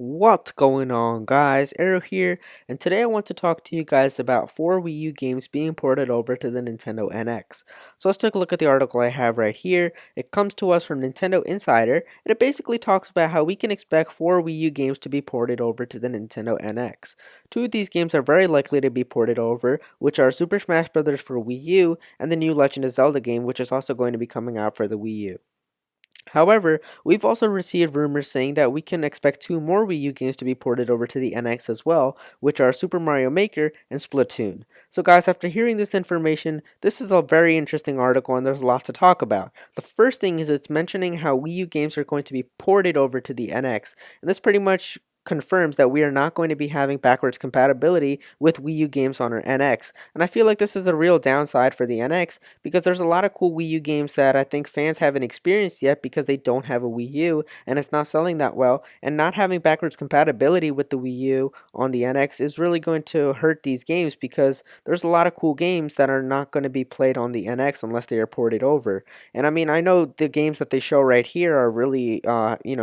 What's going on, guys? Aero here, and today I want to talk to you guys about 4 Wii U games being ported over to the Nintendo NX. So let's take a look at the article I have right here. It comes to us from Nintendo Insider, and it basically talks about how we can expect 4 Wii U games to be ported over to the Nintendo NX. Two of these games are very likely to be ported over, which are Super Smash Bros. For Wii U and the new Legend of Zelda game, which is also going to be coming out for the Wii U. However, we've also received rumors saying that we can expect two more Wii U games to be ported over to the NX as well, which are Super Mario Maker and Splatoon. So guys, after hearing this information, this is a very interesting article and there's a lot to talk about. The first thing is it's mentioning how Wii U games are going to be ported over to the NX, and this pretty much confirms that we are not going to be having backwards compatibility with Wii U games on our NX. And I feel like this is a real downside for the NX because there's a lot of cool Wii U games that I think fans haven't experienced yet because they don't have a Wii U and it's not selling that well. And not having backwards compatibility with the Wii U on the NX is really going to hurt these games because there's a lot of cool games that are not going to be played on the NX unless they are ported over. And I mean, I know the games that they show right here are really,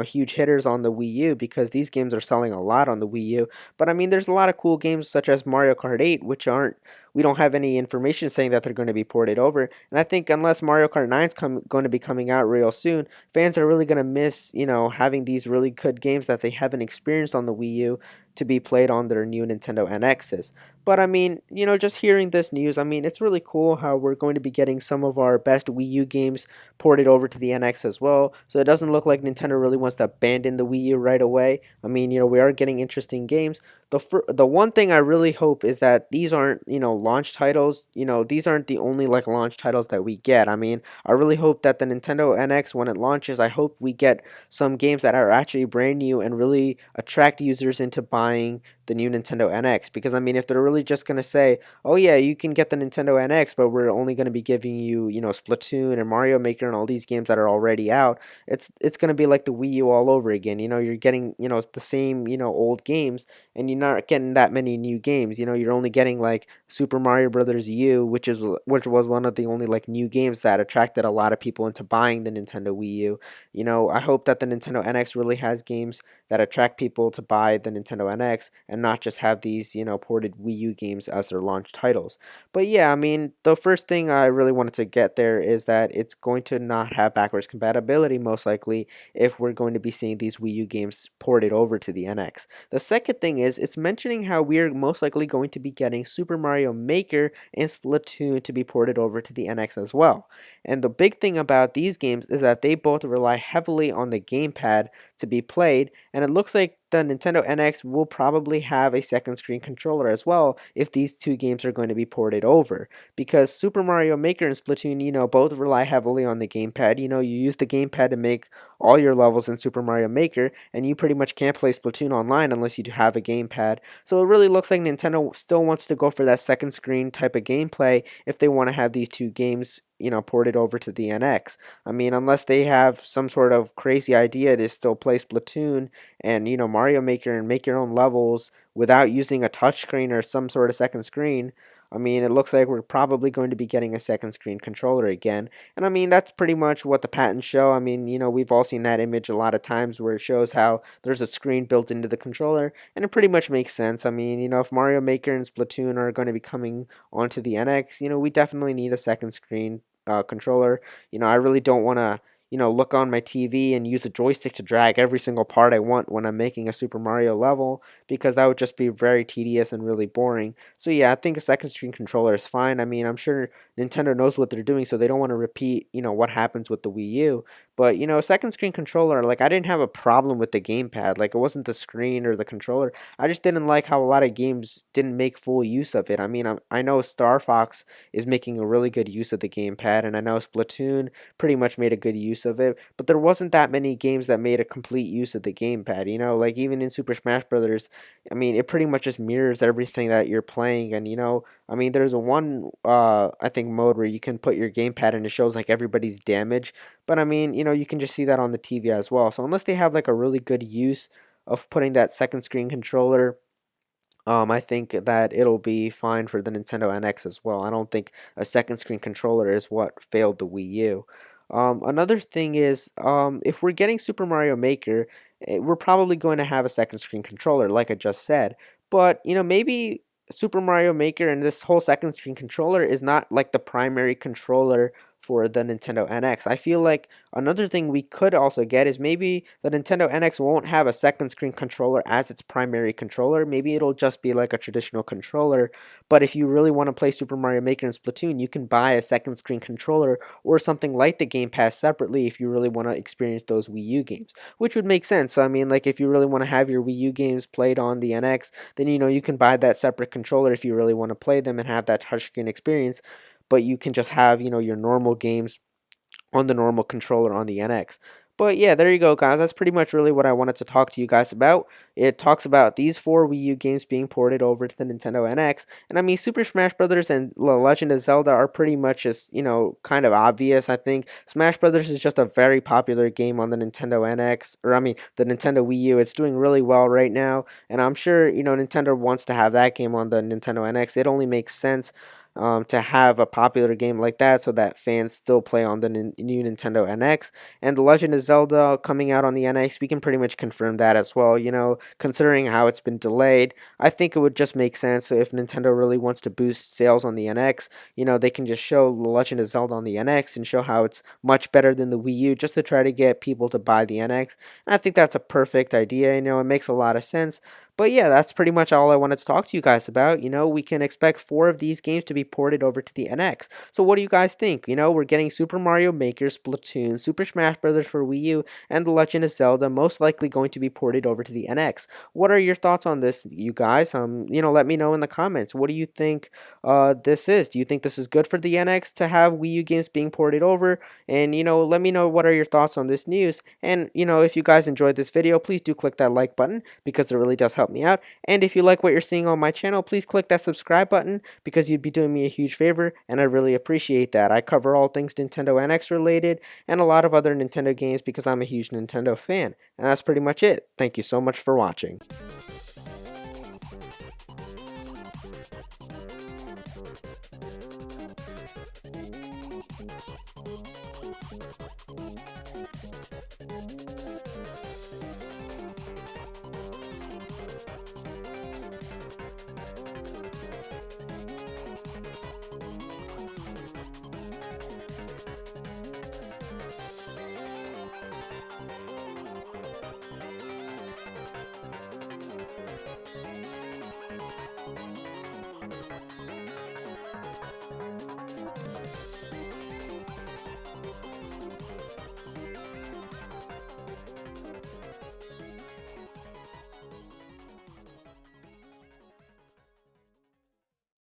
huge hitters on the Wii U because these games are selling a lot on the Wii U. But I mean, there's a lot of cool games such as Mario Kart 8, which aren't we don't have any information saying that they're going to be ported over. And I think unless Mario Kart 9 is going to be coming out real soon, fans are really going to miss, having these really good games that they haven't experienced on the Wii U to be played on their new Nintendo NXs. But I mean, just hearing this news, I mean, it's really cool how we're going to be getting some of our best Wii U games ported over to the NX as well. So it doesn't look like Nintendo really wants to abandon the Wii U right away. I mean, we are getting interesting games. The one thing I really hope is that these aren't, launch titles. These aren't the only like launch titles that we get. I mean, I really hope that the Nintendo NX, when it launches, I hope we get some games that are actually brand new and really attract users into buying the new Nintendo NX. Because I mean, if they're really just gonna say, "Oh yeah, you can get the Nintendo NX, but we're only gonna be giving you, Splatoon and Mario Maker and all these games that are already out," it's gonna be like the Wii U all over again. You're getting, the same, old games, and you're not getting that many new games. You're only getting like Super Mario Brothers U, which was one of the only like new games that attracted a lot of people into buying the Nintendo Wii U. I hope that the Nintendo NX really has games that attract people to buy the Nintendo NX and not just have these, ported Wii U games as their launch titles. But yeah, I mean, the first thing I really wanted to get there is that it's going to not have backwards compatibility most likely if we're going to be seeing these Wii U games ported over to the NX. The second thing is it's mentioning how we're most likely going to be getting Super Mario Maker and Splatoon to be ported over to the NX as well. And the big thing about these games is that they both rely heavily on the gamepad to be played, and it looks like the Nintendo NX will probably have a second screen controller as well if these two games are going to be ported over. Because Super Mario Maker and Splatoon, both rely heavily on the gamepad. You use the gamepad to make all your levels in Super Mario Maker, and you pretty much can't play Splatoon online unless you do have a gamepad. So it really looks like Nintendo still wants to go for that second screen type of gameplay if they want to have these two games, ported over to the NX. I mean, unless they have some sort of crazy idea to still play Splatoon and, Mario Maker and make your own levels without using a touchscreen or some sort of second screen. I mean, it looks like we're probably going to be getting a second screen controller again. And I mean, that's pretty much what the patents show. I mean, we've all seen that image a lot of times where it shows how there's a screen built into the controller, and it pretty much makes sense. I mean, if Mario Maker and Splatoon are going to be coming onto the NX, we definitely need a second screen controller. I really don't want to look on my TV and use a joystick to drag every single part I want when I'm making a Super Mario level because that would just be very tedious and really boring. So yeah, I think a second screen controller is fine. I mean, I'm sure Nintendo knows what they're doing, so they don't want to repeat, what happens with the Wii U. But, a second screen controller, like I didn't have a problem with the gamepad. Like it wasn't the screen or the controller. I just didn't like how a lot of games didn't make full use of it. I mean, I know Star Fox is making a really good use of the gamepad, and I know Splatoon pretty much made a good use of it, but there wasn't that many games that made a complete use of the gamepad. Like even in Super Smash Brothers, I mean, it pretty much just mirrors everything that you're playing, and I mean, there's a one I think mode where you can put your gamepad and it shows like everybody's damage, but I mean, you can just see that on the TV as well. So unless they have like a really good use of putting that second screen controller, I think that it'll be fine for the Nintendo NX as well. I don't think a second screen controller is what failed the Wii U. Another thing is, if we're getting Super Mario Maker, we're probably going to have a second screen controller, like I just said. But maybe Super Mario Maker and this whole second screen controller is not like the primary controller for the Nintendo NX. I feel like another thing we could also get is maybe the Nintendo NX won't have a second screen controller as its primary controller. Maybe it'll just be like a traditional controller. But if you really want to play Super Mario Maker and Splatoon, you can buy a second screen controller or something like the Game Pass separately if you really want to experience those Wii U games, which would make sense. So, I mean, like if you really want to have your Wii U games played on the NX, then you can buy that separate controller if you really want to play them and have that touchscreen experience. But you can just have your normal games on the normal controller on the NX. But yeah, there you go, guys. That's pretty much really what I wanted to talk to you guys about. It talks about these four Wii U games being ported over to the Nintendo NX. And I mean, Super Smash Bros. And The Legend of Zelda are pretty much just, kind of obvious, I think. Smash Bros. Is just a very popular game on the Nintendo NX, or I mean, the Nintendo Wii U. It's doing really well right now. And I'm sure, Nintendo wants to have that game on the Nintendo NX. It only makes sense to have a popular game like that so that fans still play on the new Nintendo NX. And The Legend of Zelda coming out on the NX, we can pretty much confirm that as well. Considering how it's been delayed, I think it would just make sense. So if Nintendo really wants to boost sales on the NX, they can just show The Legend of Zelda on the NX and show how it's much better than the Wii U just to try to get people to buy the NX. And I think that's a perfect idea. It makes a lot of sense. But yeah, that's pretty much all I wanted to talk to you guys about. We can expect four of these games to be ported over to the NX. So what do you guys think? We're getting Super Mario Maker, Splatoon, Super Smash Bros. For Wii U, and The Legend of Zelda most likely going to be ported over to the NX. What are your thoughts on this, you guys? Let me know in the comments. What do you think this is? Do you think this is good for the NX to have Wii U games being ported over? And let me know what are your thoughts on this news. And if you guys enjoyed this video, please do click that like button because it really does help me out. And if you like what you're seeing on my channel, please click that subscribe button because you'd be doing me a huge favor and I really appreciate that. I cover all things Nintendo NX related and a lot of other Nintendo games because I'm a huge Nintendo fan. And that's pretty much it. Thank you so much for watching.